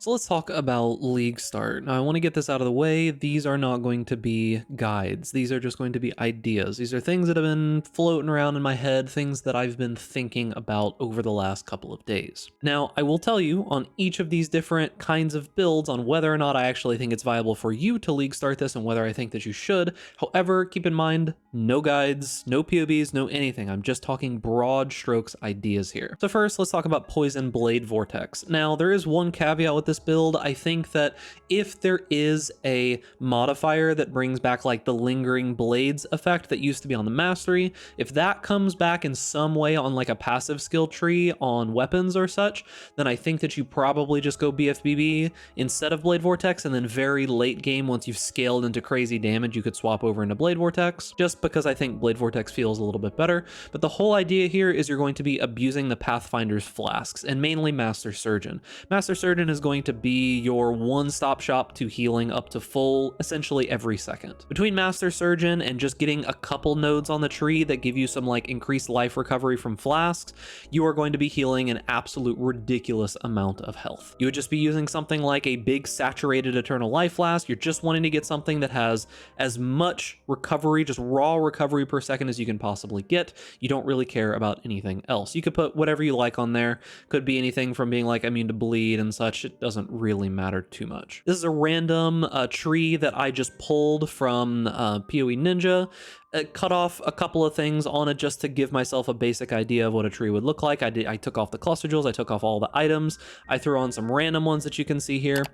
So let's talk about League Start. Now, I want to get this out of the way. These are not going to be guides. These are just going to be ideas. These are things that have been floating around in my head, things that I've been thinking about over the last couple of days. Now, I will tell you on each of these different kinds of builds on whether or not I actually think it's viable for you to League Start this and whether I think that you should. However, keep in mind, no guides, no POBs, no anything. I'm just talking broad strokes ideas here. So first, let's talk about Poison Blade Vortex. Now, there is one caveat with this build. I think that if there is a modifier that brings back like the lingering blades effect that used to be on the mastery, if that comes back in some way on like a passive skill tree on weapons or such, then I think that you probably just go BFBB instead of Blade Vortex, and then very late game, once you've scaled into crazy damage, you could swap over into Blade Vortex, just because I think Blade Vortex feels a little bit better. But the whole idea here is you're going to be abusing the Pathfinder's flasks, and mainly Master Surgeon. Master Surgeon is going to be your one-stop shop to healing up to full essentially every second. Between Master Surgeon and just getting a couple nodes on the tree that give you some like increased life recovery from flasks, you are going to be healing an absolute ridiculous amount of health. You would just be using something like a big saturated Eternal Life Flask. You're just wanting to get something that has as much recovery, just raw recovery per second as you can possibly get. You don't really care about anything else. You could put whatever you like on there. Could be anything from being like immune to bleed and such. It doesn't really matter too much. This is a random tree that I just pulled from PoE Ninja. Cut off a couple of things on it just to give myself a basic idea of what a tree would look like. I took off the cluster jewels, I took off all the items, I threw on some random ones that you can see here.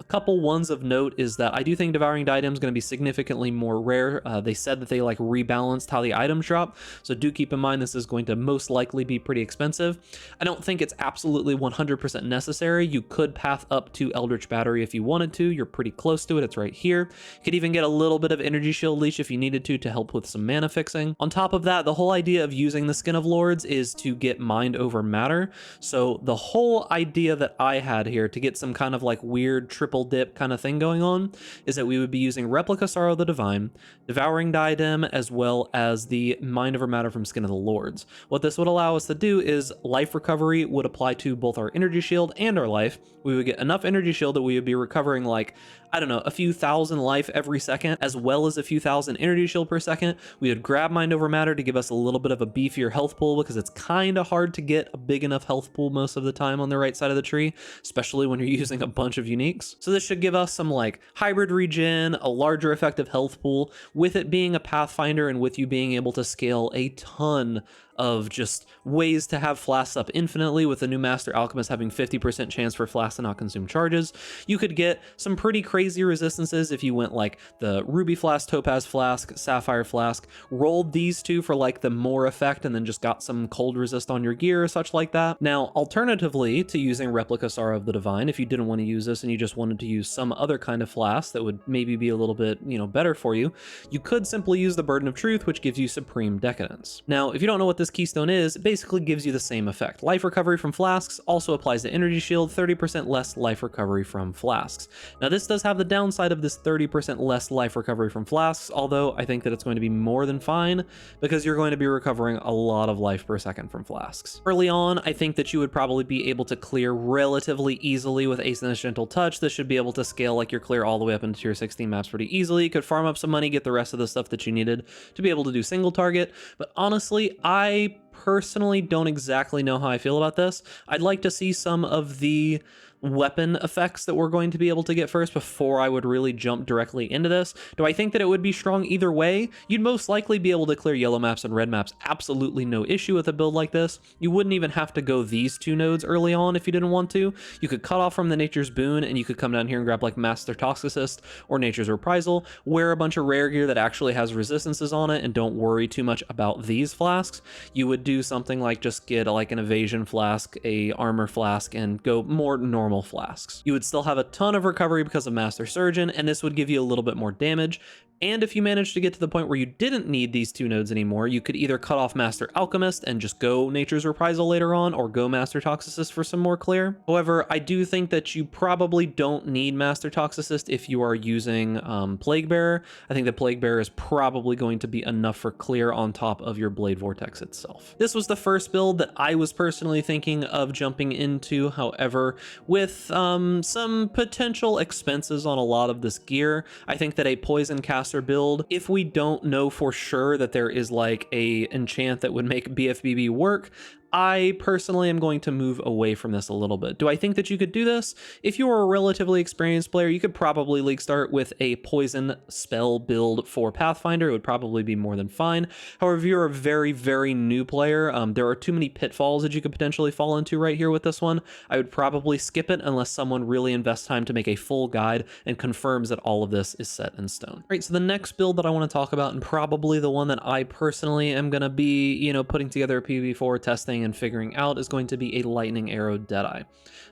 A couple ones of note is that I do think Devouring Diadem is going to be significantly more rare. They said that they like rebalanced how the items drop, so do keep in mind this is going to most likely be pretty expensive. I don't think it's absolutely 100% necessary. You could path up to Eldritch Battery if you wanted to. You're pretty close to it. It's right here. You could even get a little bit of Energy Shield Leech if you needed to help with some mana fixing. On top of that, the whole idea of using the Skin of Lords is to get mind over matter. So the whole idea that I had here to get some kind of like weird triple dip kind of thing going on is that we would be using Replica Sorrow of the Divine, Devouring Diadem, as well as the mind over matter from Skin of the Lords. What this would allow us to do is life recovery would apply to both our energy shield and our life. We would get enough energy shield that we would be recovering like, I don't know, a few thousand life every second, as well as a few thousand energy shield per second. We would grab mind over matter to give us a little bit of a beefier health pool, because it's kind of hard to get a big enough health pool most of the time on the right side of the tree, especially when you're using a bunch of uniques. So this should give us some like hybrid regen, a larger effective health pool, with it being a Pathfinder and with you being able to scale a ton of just ways to have flasks up infinitely, with the new Master Alchemist having 50% chance for flasks to not consume charges. You could get some pretty crazy resistances if you went like the Ruby Flask, Topaz Flask, Sapphire Flask, rolled these two for like the more effect, and then just got some cold resist on your gear or such like that. Now, alternatively to using Replica Sorrow of the Divine, if you didn't want to use this and you just wanted to use some other kind of flask that would maybe be a little bit, better for you, you could simply use the Burden of Truth, which gives you Supreme Decadence. Now, if you don't know what this keystone is, it basically gives you the same effect. Life recovery from flasks also applies to energy shield, 30% less life recovery from flasks. Now, this does have the downside of this 30% less life recovery from flasks, although I think that it's going to be more than fine, because you're going to be recovering a lot of life per second from flasks. Early on, I think that you would probably be able to clear relatively easily with Ace Gentle Touch. This should be able to scale like your clear all the way up into tier 16 maps pretty easily. You could farm up some money, get the rest of the stuff that you needed to be able to do single target, but honestly, I personally don't exactly know how I feel about this. I'd like to see some of the weapon effects that we're going to be able to get first before I would really jump directly into this. Do I think that it would be strong either way? You'd most likely be able to clear yellow maps and red maps, absolutely no issue with a build like this. You wouldn't even have to go these two nodes early on if you didn't want to. You could cut off from the Nature's Boon, and you could come down here and grab like Master Toxicist or Nature's Reprisal, wear a bunch of rare gear that actually has resistances on it, and don't worry too much about these flasks. You would do something like just get like an evasion flask, a armor flask, and go more normal flasks. You would still have a ton of recovery because of Master Surgeon, and this would give you a little bit more damage. And if you manage to get to the point where you didn't need these 2 nodes anymore, you could either cut off Master Alchemist and just go Nature's Reprisal later on, or go Master Toxicist for some more clear. However, I do think that you probably don't need Master Toxicist if you are using Plague Bearer. I think the Plague Bearer is probably going to be enough for clear on top of your Blade Vortex itself. This was the first build that I was personally thinking of jumping into. However, with some potential expenses on a lot of this gear, I think that a Poison Caster build, if we don't know for sure that there is like a enchant that would make BFBB work, I personally am going to move away from this a little bit. Do I think that you could do this? If you are a relatively experienced player, you could probably league start with a poison spell build for Pathfinder. It would probably be more than fine. However, if you're a very, very new player, there are too many pitfalls that you could potentially fall into right here with this one. I would probably skip it unless someone really invests time to make a full guide and confirms that all of this is set in stone. All right, so the next build that I want to talk about, and probably the one that I personally am going to be, putting together a PvP4 testing and figuring out, is going to be a Lightning Arrow Deadeye.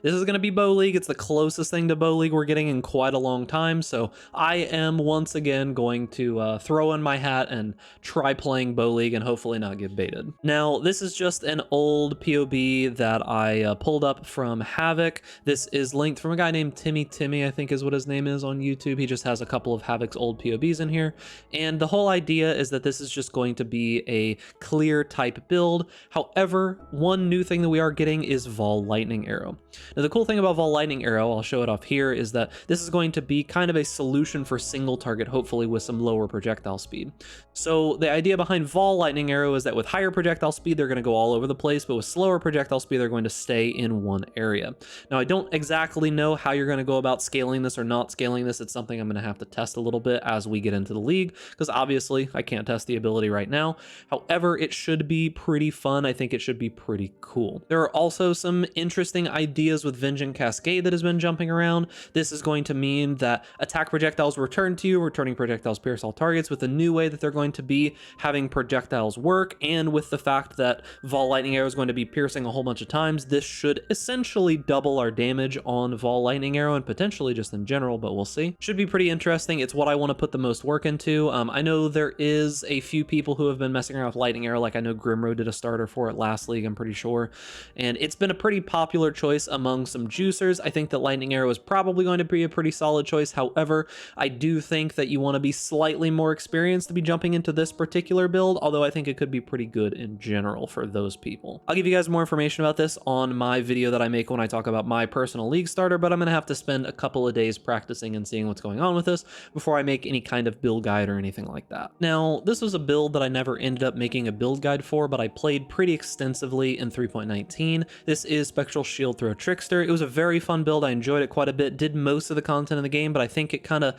This is going to be Bow League. It's the closest thing to Bow League we're getting in quite a long time, so I am once again going to throw in my hat and try playing Bow League and hopefully not get baited. Now, this is just an old POB that I pulled up from Havoc. This is linked from a guy named Timmy, I think is what his name is on YouTube. He just has a couple of Havoc's old POBs in here, and the whole idea is that this is just going to be a clear type build. However, one new thing that we are getting is Vol Lightning Arrow. Now, the cool thing about Vol Lightning Arrow, I'll show it off here, is that this is going to be kind of a solution for single target, hopefully with some lower projectile speed. So the idea behind Vol Lightning Arrow is that with higher projectile speed, they're going to go all over the place, but with slower projectile speed, they're going to stay in one area. Now, I don't exactly know how you're going to go about scaling this or not scaling this. It's something I'm going to have to test a little bit as we get into the league, because obviously I can't test the ability right now. However, it should be pretty fun. I think it should be pretty cool. There are also some interesting ideas with Vengeance Cascade that has been jumping around. This is going to mean that attack projectiles return to you, returning projectiles pierce all targets, with a new way that they're going to be having projectiles work, and with the fact that Vol Lightning Arrow is going to be piercing a whole bunch of times, this should essentially double our damage on Vol Lightning Arrow, and potentially just in general, but we'll see. Should be pretty interesting. It's what I want to put the most work into. I know there is a few people who have been messing around with Lightning Arrow, like I know Grimro did a starter for it last league, I'm pretty sure, and it's been a pretty popular choice among some juicers. I think that Lightning Arrow is probably going to be a pretty solid choice. However, I do think that you want to be slightly more experienced to be jumping into this particular build, although I think it could be pretty good in general for those people. I'll give you guys more information about this on my video that I make when I talk about my personal league starter, but I'm going to have to spend a couple of days practicing and seeing what's going on with this before I make any kind of build guide or anything like that. Now, this was a build that I never ended up making a build guide for, but I played pretty extensively in 3.19. This is Spectral Shield Throw Trickster. It was a very fun build. I enjoyed it quite a bit, did most of the content in the game, but I think it kind of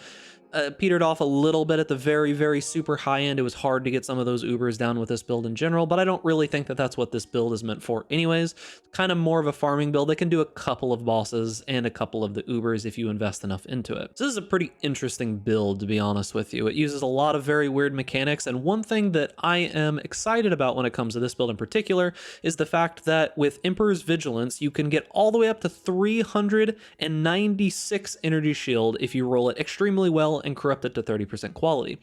petered off a little bit at the very, very super high end. It was hard to get some of those Ubers down with this build in general, but I don't really think that that's what this build is meant for anyways. Kind of more of a farming build that can do a couple of bosses and a couple of the Ubers if you invest enough into it. So this is a pretty interesting build, to be honest with you. It uses a lot of very weird mechanics, and one thing that I am excited about when it comes to this build in particular is the fact that with Emperor's Vigilance, you can get all the way up to 396 energy shield if you roll it extremely well and corrupt it to 30% quality.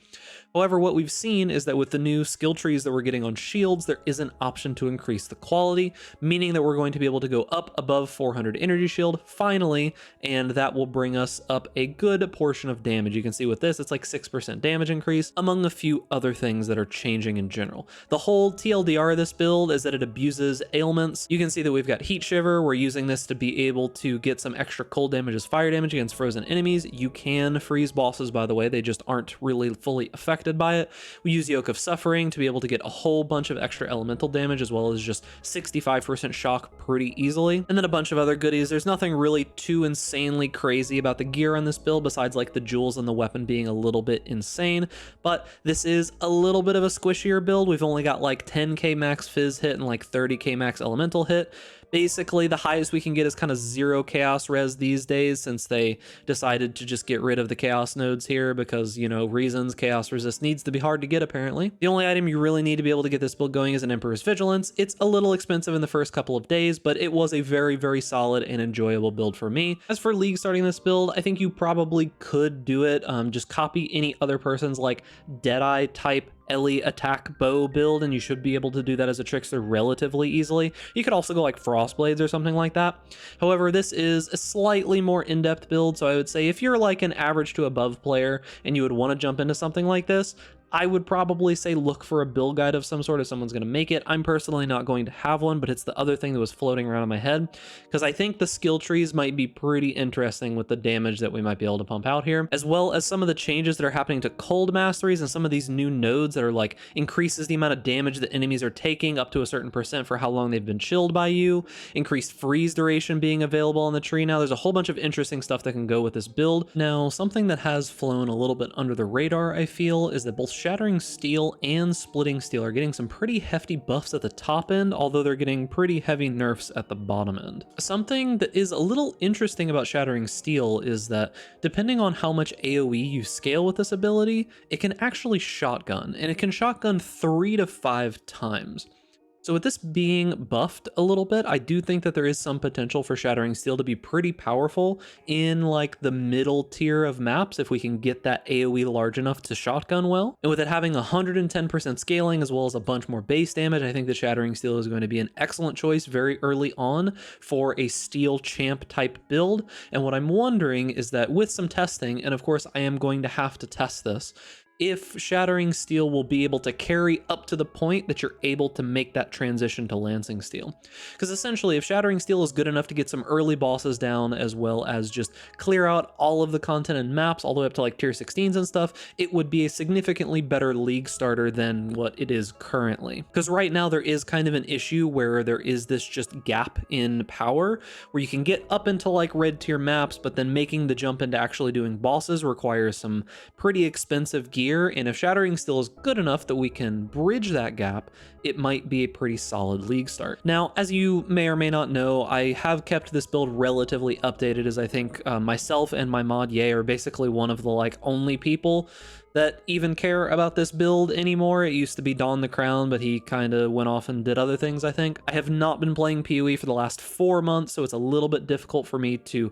However, what we've seen is that with the new skill trees that we're getting on shields, there is an option to increase the quality, meaning that we're going to be able to go up above 400 energy shield finally, and that will bring us up a good portion of damage. You can see with this, it's like 6% damage increase, among a few other things that are changing in general. The whole TLDR of this build is that it abuses ailments. You can see that we've got Heat Shiver. We're using this to be able to get some extra cold damage as fire damage against frozen enemies. You can freeze bosses, by the way, they just aren't really fully affected by it. We use Yoke of Suffering to be able to get a whole bunch of extra elemental damage, as well as just 65% shock pretty easily, and then a bunch of other goodies. There's nothing really too insanely crazy about the gear on this build besides like the jewels and the weapon being a little bit insane, but this is a little bit of a squishier build. We've only got like 10k max fizz hit and like 30k max elemental hit. Basically, the highest we can get is kind of 0 chaos res these days, since they decided to just get rid of the chaos nodes here because, you know, reasons. Chaos resist needs to be hard to get, apparently. The only item you really need to be able to get this build going is an Emperor's Vigilance. It's a little expensive in the first couple of days, but it was a very, very solid and enjoyable build for me. As for League starting this build, I think you probably could do it. Just copy any other person's like Deadeye type Ellie attack bow build, and you should be able to do that as a Trickster relatively easily. You could also go like Frostblades or something like that. However, this is a slightly more in-depth build, so I would say if you're like an average to above player and you would want to jump into something like this, I would probably say look for a build guide of some sort if someone's going to make it. I'm personally not going to have one, but it's the other thing that was floating around in my head, because I think the skill trees might be pretty interesting with the damage that we might be able to pump out here, as well as some of the changes that are happening to cold masteries and some of these new nodes that are like increases the amount of damage that enemies are taking up to a certain percent for how long they've been chilled by you, increased freeze duration being available on the tree now. There's a whole bunch of interesting stuff that can go with this build. Now, something that has flown a little bit under the radar, I feel, is that both Shattering Steel and Splitting Steel are getting some pretty hefty buffs at the top end, although they're getting pretty heavy nerfs at the bottom end. Something that is a little interesting about Shattering Steel is that depending on how much AoE you scale with this ability, it can actually shotgun, and it can shotgun 3 to 5 times. So with this being buffed a little bit, I do think that there is some potential for Shattering Steel to be pretty powerful in like the middle tier of maps if we can get that AoE large enough to shotgun well. And with it having 110% scaling as well as a bunch more base damage, I think the Shattering Steel is going to be an excellent choice very early on for a Steel Champ type build. And what I'm wondering is that with some testing, and of course I am going to have to test this, if Shattering Steel will be able to carry up to the point that you're able to make that transition to Lancing Steel. Because essentially, if Shattering Steel is good enough to get some early bosses down, as well as just clear out all of the content and maps all the way up to like tier 16s and stuff, it would be a significantly better League starter than what it is currently. Because right now there is kind of an issue where there is this just gap in power, where you can get up into like red tier maps, but then making the jump into actually doing bosses requires some pretty expensive gear. And if Shattering Steel is good enough that we can bridge that gap, it might be a pretty solid League start. Now, as you may or may not know, I have kept this build relatively updated, as I think myself and my mod Ye are basically one of the like only people that even care about this build anymore. It used to be Don the Crown, but he kind of went off and did other things, I think. I have not been playing PoE for the last 4 months, so it's a little bit difficult for me to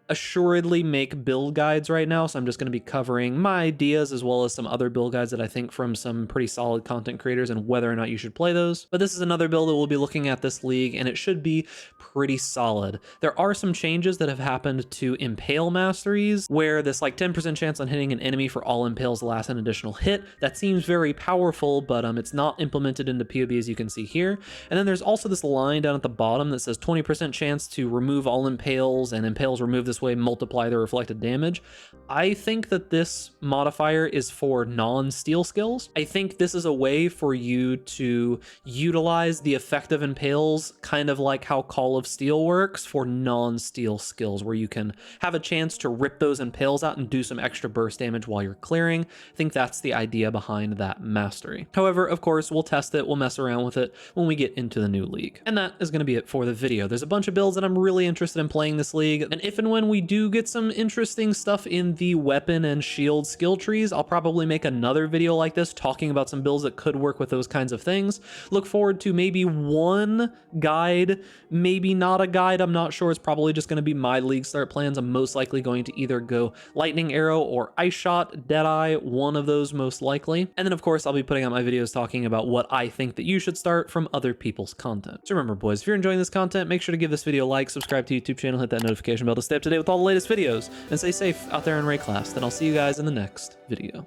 assuredly make build guides right now, so I'm just going to be covering my ideas as well as some other build guides that I think from some pretty solid content creators and whether or not you should play those. But this is another build that we'll be looking at this league, and it should be pretty solid. There are some changes that have happened to Impale masteries, where this like 10% chance on hitting an enemy for all impales last an additional hit. That seems very powerful, but it's not implemented into PoB, as you can see here. And then there's also this line down at the bottom that says 20% chance to remove all impales, and impales removed this way multiply the reflected damage. I think that this modifier is for non-steel skills. I think this is a way for you to utilize the effect of impales, kind of like how Call of Steel works, for non-steel skills, where you can have a chance to rip those impales out and do some extra burst damage while you're clearing. I think that's the idea behind that mastery. However, of course, we'll test it, we'll mess around with it when we get into the new league. And that is going to be it for the video. There's a bunch of builds that I'm really interested in playing this league, and if and when we do get some interesting stuff in the weapon and shield skill trees, I'll probably make another video like this talking about some builds that could work with those kinds of things. Look forward to maybe one guide, maybe not a guide, I'm not sure. It's probably just going to be my league start plans. I'm most likely going to either go Lightning Arrow or Ice Shot, Deadeye, one of those most likely. And then of course I'll be putting out my videos talking about what I think that you should start from other people's content. So remember boys, if you're enjoying this content, make sure to give this video a like, subscribe to the YouTube channel, hit that notification bell to stay up to date with all the latest videos, and stay safe out there in Rayclass. Then I'll see you guys in the next video.